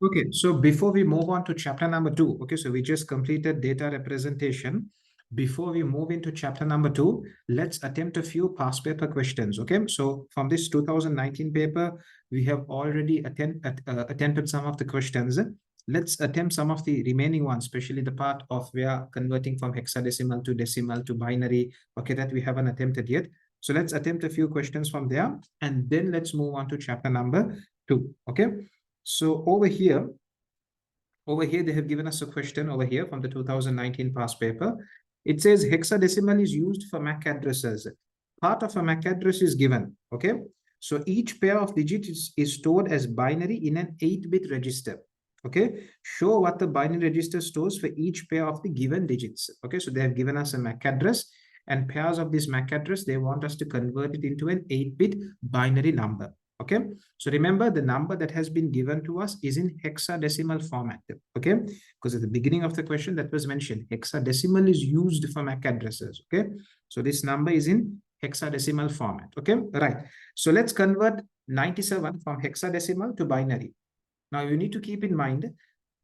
Okay, so before we move on to chapter number 2, okay, so we just completed data representation. Before we move into chapter number 2, let's attempt a few past paper questions, okay? So from this 2019 paper, we have already attempted some of the questions. Let's attempt some of the remaining ones, especially the part of we are converting from hexadecimal to decimal to binary, okay, that we haven't attempted yet. So let's attempt a few questions from there, and then let's move on to chapter number 2, okay? So over here, they have given us a question over here from the 2019 past paper. It says hexadecimal is used for MAC addresses. Part of a MAC address is given, okay? So each pair of digits is stored as binary in an 8-bit register, okay? Show what the binary register stores for each pair of the given digits, okay? So they have given us a MAC address, and pairs of this MAC address, they want us to convert it into an 8-bit binary number, okay? So remember, the number that has been given to us is in hexadecimal format, okay? Because at the beginning of the question that was mentioned, hexadecimal is used for MAC addresses, okay? So this number is in hexadecimal format, okay? Right. So let's convert 97 from hexadecimal to binary. Now you need to keep in mind,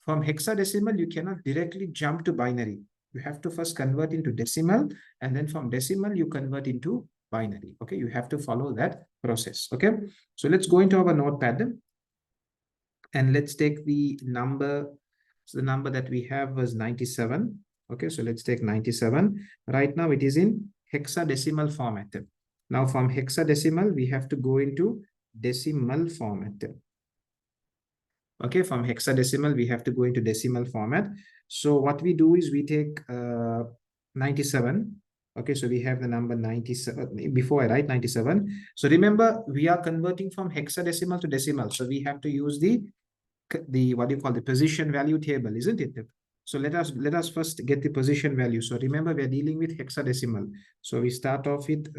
from hexadecimal, you cannot directly jump to binary. You have to first convert into decimal, and then from decimal, you convert into binary. Okay, you have to follow that process. Okay, so let's go into our notepad and let's take the number. So the number that we have was 97. Okay, so let's take 97. Right now it is in hexadecimal format. Now from hexadecimal, we have to go into decimal format. Okay, from hexadecimal, we have to go into decimal format. So what we do is we take 97. Okay, so we have the number 97. Before I write 97, so remember, we are converting from hexadecimal to decimal. So we have to use the what do you call, the position value table, isn't it? So let us first get the position value. So remember, we're dealing with hexadecimal. So we start off with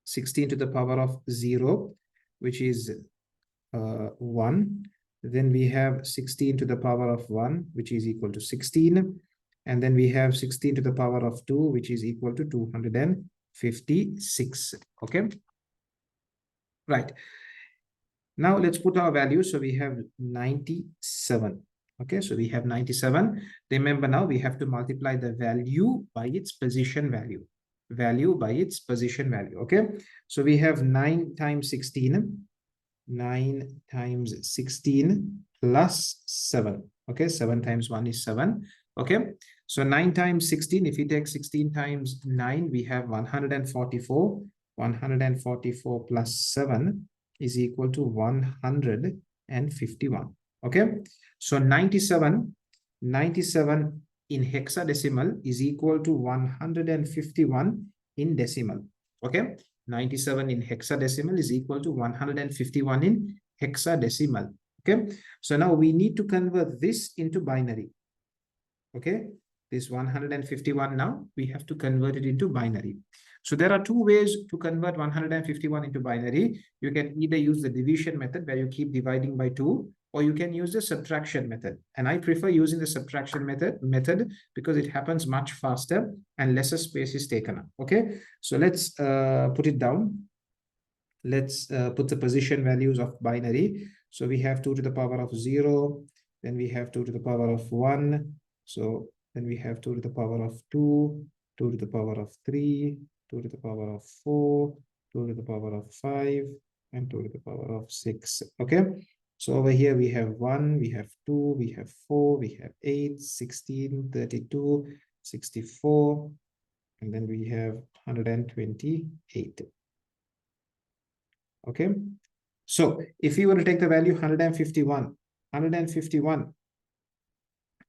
16 to the power of 0, which is 1. Then we have 16 to the power of 1, which is equal to 16. And then we have 16 to the power of 2, which is equal to 256. Okay. Right. Now let's put our value. So we have 97. Okay, so we have 97. Remember, now we have to multiply the value by its position value. Value by its position value. Okay, so we have 9 times 16. 9 times 16 plus 7. Okay, 7 times 1 is 7. Okay, so 9 times 16, if we take 16 times 9, we have 144. 144 plus 7 is equal to 151. Okay, so 97 in hexadecimal is equal to 151 in decimal. Okay, 97 in hexadecimal is equal to 151 in hexadecimal. Okay, so now we need to convert this into binary. Okay, this 151, now we have to convert it into binary. So there are two ways to convert 151 into binary. You can either use the division method, where you keep dividing by 2, or you can use the subtraction method. And I prefer using the subtraction method because it happens much faster and lesser space is taken up. Okay, so let's put it down. Let's put the position values of binary. So we have 2 to the power of 0, then we have 2 to the power of 1. So then we have 2 to the power of 2, 2 to the power of 3, 2 to the power of 4, 2 to the power of 5, and 2 to the power of 6. Okay, so over here we have 1, we have 2, we have 4, we have 8, 16, 32, 64, and then we have 128. Okay, so if you were to take the value 151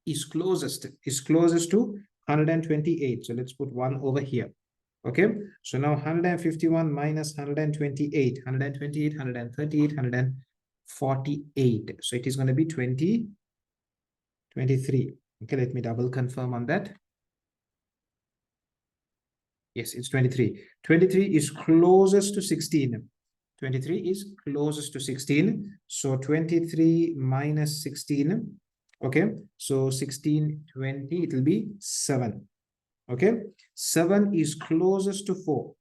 is closest to 128. So let's put 1 over here. Okay, so now 151 minus 128, 138, 148. So it is going to be 23. Okay, let me double confirm on that. Yes, it's 23. 23 is closest to 16. 23 is closest to 16. So 23 minus 16. Okay, so 16, 20, it will be 7. Okay, 7 is closest to 4.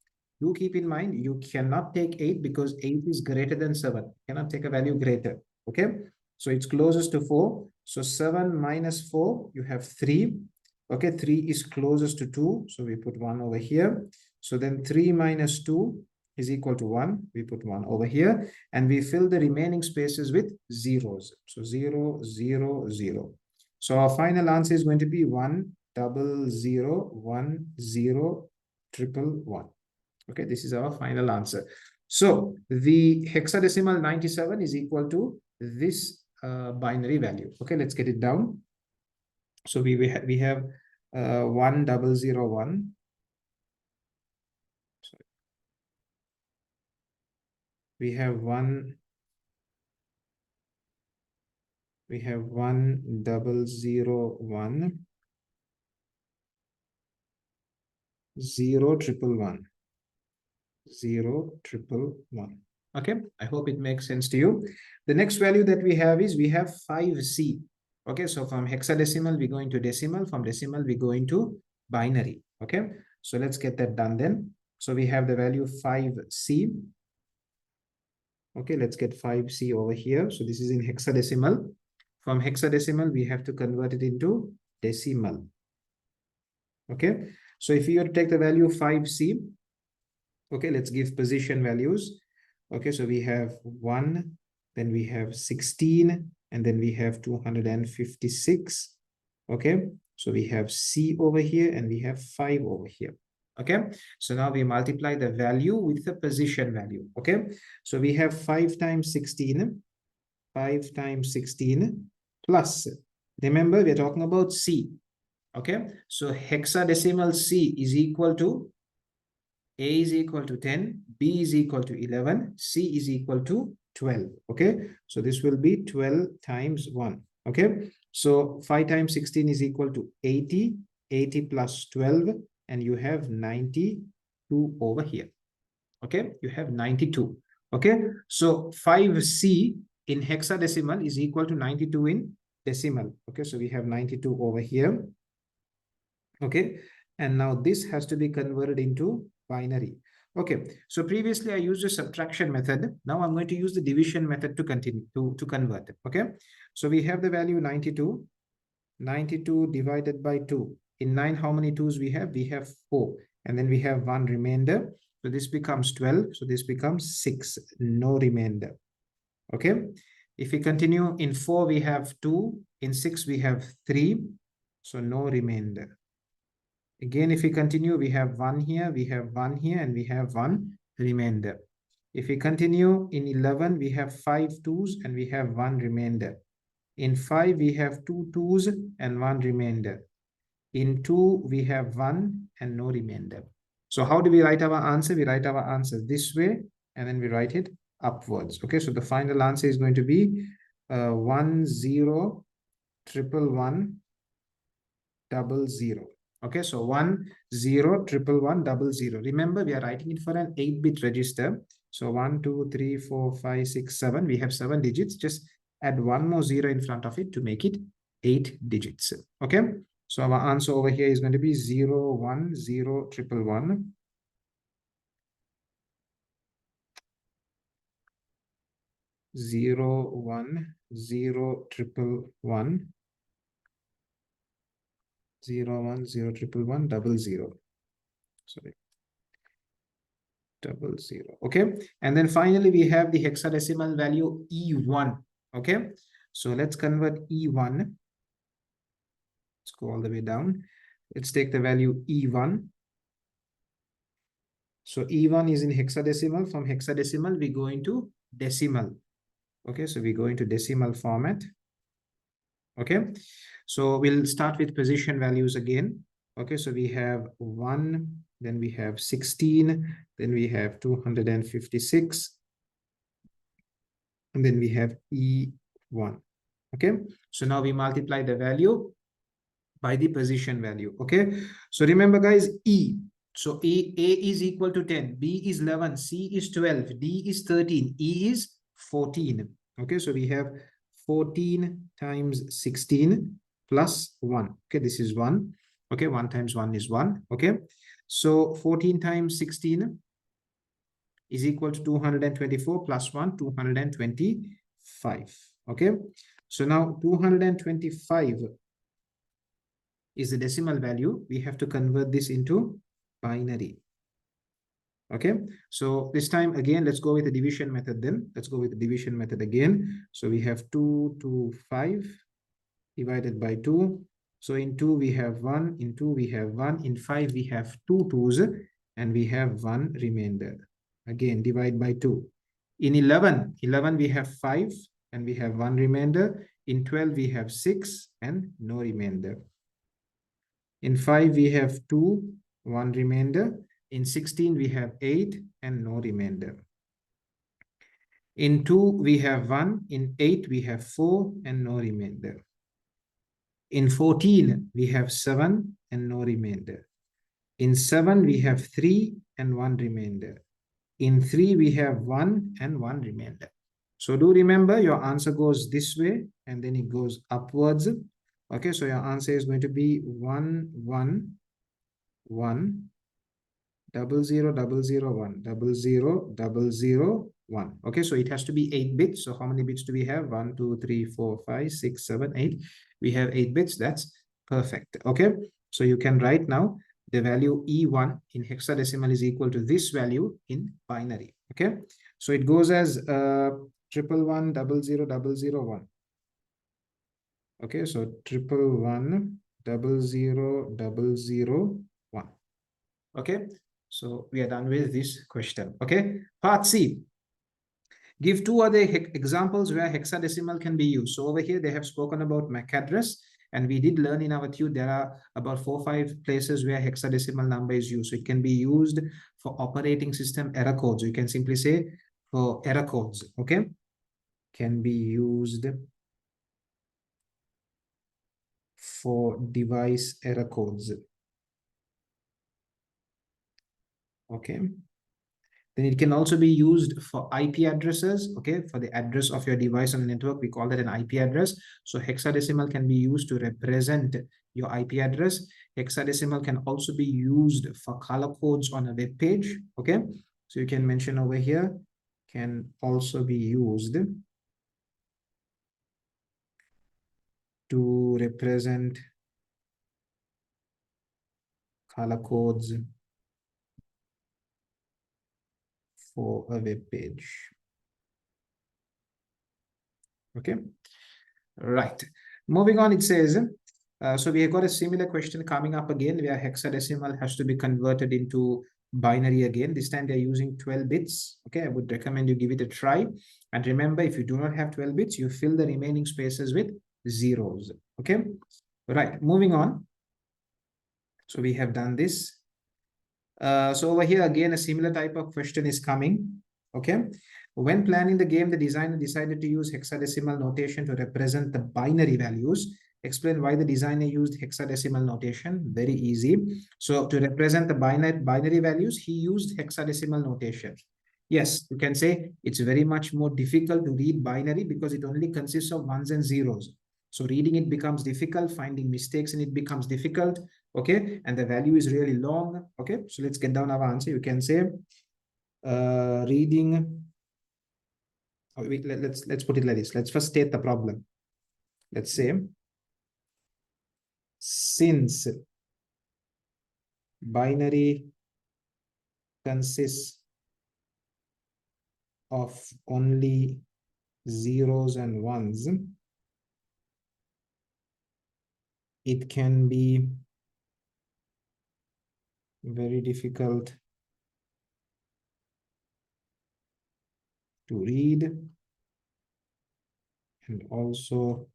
Do keep in mind, you cannot take 8 because 8 is greater than 7. You cannot take a value greater. Okay, So it's closest to 4. So 7 minus 4, you have 3. Okay, 3 is closest to 2. So we put 1 over here. So then 3 minus 2 is equal to 1. We put 1 over here. And we fill the remaining spaces with zeros. So 0, 0, 0. So our final answer is going to be 1, 0, 0, 1, 0, 1, 1. Okay, this is our final answer. So the hexadecimal 97 is equal to this binary value. Okay, let's get it down. So we have 1, 0, 0, 1. Sorry. We have 1, 0, 0, 1, 0, 1, 0, 1. Okay, I hope it makes sense to you. The next value that we have is we have 5C. Okay, so from hexadecimal, we go into decimal. From decimal, we go into binary. Okay, so let's get that done then. So we have the value 5C. Okay, let's get 5C over here. So this is in hexadecimal. From hexadecimal, we have to convert it into decimal. Okay, so if you take the value 5C, okay, let's give position values. Okay, so we have 1, then we have 16, and then we have 256. Okay, so we have C over here, and we have 5 over here. Okay, so now we multiply the value with the position value. Okay, so we have 5 times 16, 5 times 16 plus, remember we're talking about C. Okay, so hexadecimal C is equal to A is equal to 10, B is equal to 11, C is equal to 12. Okay, so this will be 12 times 1. Okay, so 5 times 16 is equal to 80, 80 plus 12, and you have 92 over here. Okay, you have 92. Okay, so 5C in hexadecimal is equal to 92 in decimal. Okay, so we have 92 over here. Okay, and now this has to be converted into binary. Okay, so previously I used a subtraction method. Now I'm going to use the division method to continue to convert it. Okay, so we have the value 92. 92 divided by 2. In 9, how many 2's we have? We have 4. And then we have 1 remainder. So this becomes 12. So this becomes 6. No remainder. Okay. If we continue, in 4 we have 2. In 6 we have 3. So no remainder. Again, if we continue, we have 1 here, we have 1 here, and we have 1 remainder. If we continue, in 11 we have 5 2's and we have 1 remainder. In 5, we have 2 2's and 1 remainder. In 2, we have 1 and no remainder. So how do we write our answer? We write our answer this way, and then we write it upwards. Okay, so the final answer is going to be 1 0 1 1 1 0 0. Okay, so 1 0 1 1 1 0 0. Remember, we are writing it for an 8-bit register. So 1 2 3 4 5 6 7. We have 7 digits. Just add 1 more 0 in front of it to make it 8 digits. Okay, so our answer over here is going to be 0 1 0 1 1 0 1 0 1 0 1 0 1 1 0 0. Sorry, 00. Okay, and then finally we have the hexadecimal value E1. Okay, so let's convert E1. Let's go all the way down. Let's take the value E1. So E1 is in hexadecimal. From hexadecimal, we go into decimal. Okay, so we go into decimal format. Okay, so we'll start with position values again. Okay, so we have 1, then we have 16, then we have 256, and then we have E1. Okay, so now we multiply the value by the position value. Okay, so remember guys, E. So A is equal to 10, B is 11, C is 12, D is 13, E is 14. Okay, so we have 14 times 16 plus 1. Okay, this is 1. Okay, 1 times 1 is 1. Okay, so 14 times 16 is equal to 224 plus 1, 225. Okay, So now 225 is the decimal value. We have to convert this into binary. Okay, so this time again, let's go with the division method then. Let's go with the division method again. So we have 225 divided by 2. So in 2 we have 1, in 2 we have 1, in 5 we have 2 2's, and we have 1 remainder. Again, divide by 2. In 11 we have 5 and we have 1 remainder. In 12 we have 6 and no remainder. In 5 we have 2, 1 remainder. In 16 we have 8 and no remainder. In 2 we have 1, in 8 we have 4 and no remainder. In 14 we have 7 and no remainder. In 7 we have 3 and 1 remainder. In 3 we have 1 and 1 remainder. So do remember, your answer goes this way and then it goes upwards. Okay, so your answer is going to be 1 1 1 0 0 0 0 1 0 0 0 0 1. Okay, so it has to be 8 bits. So how many bits do we have? 1 2 3 4 5 6 7 8. We have 8 bits. That's perfect. Okay, so you can write now the value E1 in hexadecimal is equal to this value in binary. Okay, so it goes as 111 0 0 0 0 1. Okay, so 111 0 0 0 0 1. Okay, so we are done with this question. Okay, part C. Give two other examples where hexadecimal can be used. So over here, they have spoken about MAC address. And we did learn in our tube, there are about 4 or 5 places where hexadecimal number is used. So it can be used for operating system error codes. You can simply say for error codes, okay? Can be used for device error codes. Okay. Then it can also be used for IP addresses, okay? For the address of your device on the network, we call that an IP address. So hexadecimal can be used to represent your IP address. Hexadecimal can also be used for color codes on a web page, okay? So you can mention over here, can also be used to represent color codes for a web page. Okay, right. Moving on, it says, so we have got a similar question coming up again where hexadecimal has to be converted into binary again. This time they're using 12 bits. Okay, I would recommend you give it a try. And remember, if you do not have 12 bits, you fill the remaining spaces with zeros. Okay, right. Moving on. So we have done this. So over here, again, a similar type of question is coming. Okay. When planning the game, the designer decided to use hexadecimal notation to represent the binary values. Explain why the designer used hexadecimal notation. Very easy. So to represent the binary values, he used hexadecimal notation. Yes, you can say it's very much more difficult to read binary because it only consists of ones and zeros. So reading it becomes difficult, finding mistakes in it becomes difficult. Okay, and the value is really long. Okay, so let's get down our answer. You can say reading. Let's put it like this. Let's first state the problem. Let's say, since binary consists of only zeros and ones, it can be very difficult to read and also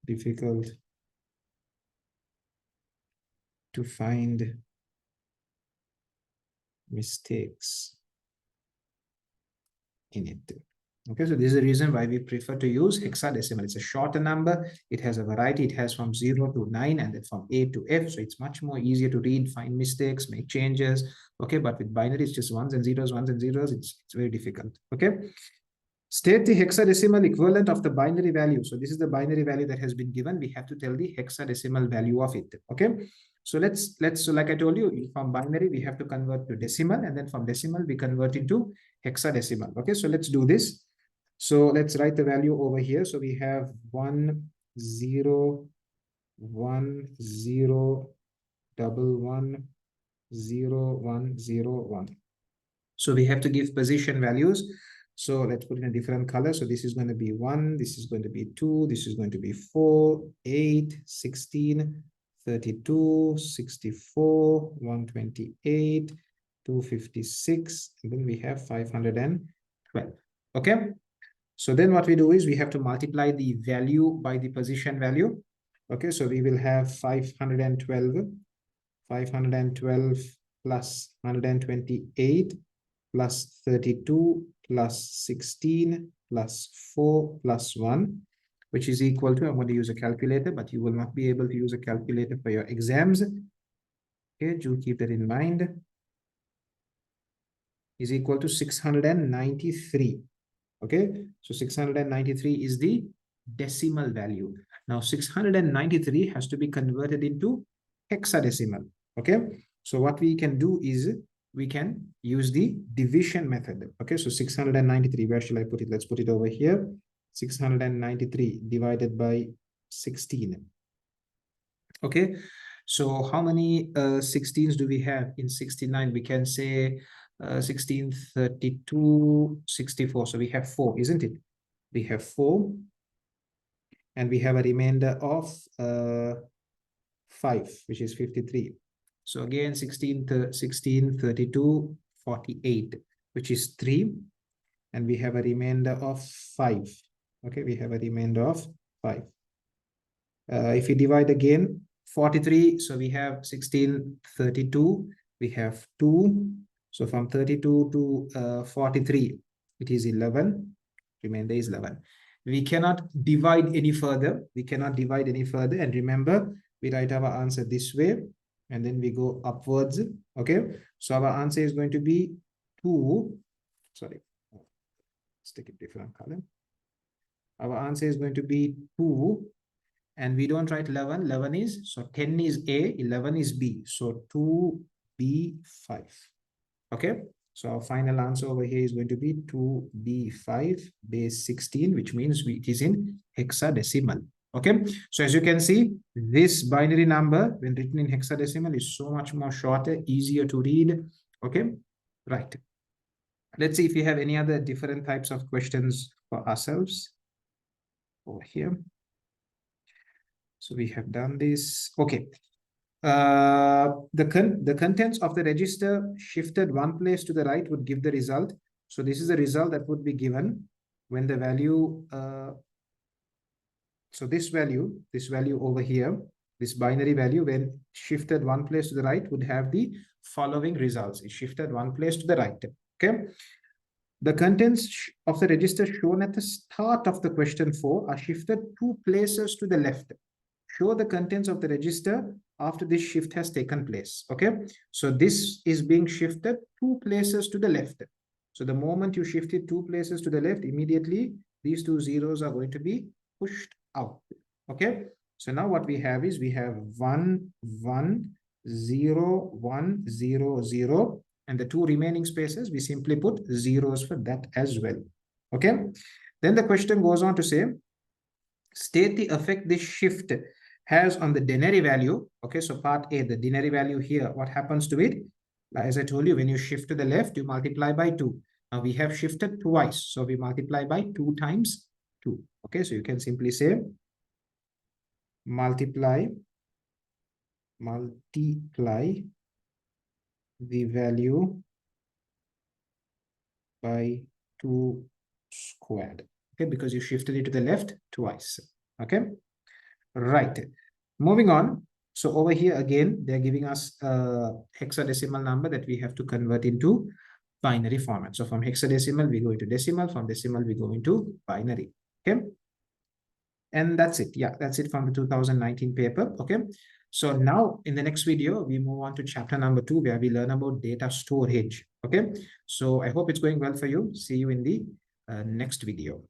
difficult to find mistakes in it. Okay, so this is the reason why we prefer to use hexadecimal. It's a shorter number. It has a variety. It has from 0 to 9 and then from A to F. So it's much more easier to read, find mistakes, make changes. Okay, but with binary, it's just ones and zeros, ones and zeros. It's very difficult. Okay. State the hexadecimal equivalent of the binary value. So this is the binary value that has been given. We have to tell the hexadecimal value of it. Okay. So so like I told you, from binary, we have to convert to decimal, and then from decimal, we convert into hexadecimal. Okay. So let's do this. So let's write the value over here. So we have 1 0 1 0 double 1 0 1 0 1. So we have to give position values. So let's put in a different color. So this is going to be 1, this is going to be 2, this is going to be 4, 8, 16, 32, 64, 128, 256, and then we have 512. Okay. So then what we do is we have to multiply the value by the position value. Okay, so we will have 512 plus 128 plus 32 plus 16 plus 4 plus 1, which is equal to, I'm going to use a calculator, but you will not be able to use a calculator for your exams. Okay, do keep that in mind. Is equal to 693. Okay, so 693 is the decimal value. Now 693 has to be converted into hexadecimal. Okay, so what we can do is we can use the division method. Okay, so 693, where shall I put it? Let's put it over here. 693 divided by 16. Okay, so how many 16s do we have in 69? We can say 16, 32, 64. So we have 4, isn't it? We have 4. And we have a remainder of 5, which is 53. So again, 16, 32, 48, which is 3. And we have a remainder of 5. Okay, we have a remainder of 5. If we divide again, 43, so we have 16, 32, we have 2. So from 32 to 43, it is 11. Remainder is 11. We cannot divide any further. We cannot divide any further. And remember, we write our answer this way, and then we go upwards. Okay, so our answer is going to be 2. Sorry, let's take a different color. Our answer is going to be 2. And we don't write 11. 11 is, so 10 is A, 11 is B. So 2B5. Okay, so our final answer over here is going to be 2B5 base 16, which means it is in hexadecimal. Okay, so as you can see, this binary number when written in hexadecimal is so much more shorter, easier to read. Okay, right. Let's see if we have any other different types of questions for ourselves over here. So we have done this. Okay. The contents of the register shifted one place to the right would give the result. So this is the result that would be given when the value, so this value over here, this binary value when shifted one place to the right would have the following results. It shifted one place to the right. Okay. The contents of the register shown at the start of the question 4 are shifted 2 places to the left. Show the contents of the register after this shift has taken place. Okay, so this is being shifted 2 places to the left. So the moment you shift it 2 places to the left, immediately these 2 zeros are going to be pushed out. Okay, so now what we have is we have 1 1 0 1 0 0, and the 2 remaining spaces we simply put zeros for that as well. Okay, then the question goes on to say, state the effect this shift has on the denary value. Okay, so part A, the denary value here, what happens to it? As I told you, when you shift to the left, you multiply by 2. Now we have shifted twice, so we multiply by 2 times 2. Okay, so you can simply say multiply the value by 2 squared. Okay, because you shifted it to the left twice. Okay, right. Moving on. So over here again, they're giving us a hexadecimal number that we have to convert into binary format. So from hexadecimal, we go into decimal. From decimal, we go into binary. Okay. And that's it. Yeah, that's it from the 2019 paper. Okay. So now in the next video, we move on to chapter number 2, where we learn about data storage. Okay. So I hope it's going well for you. See you in the next video.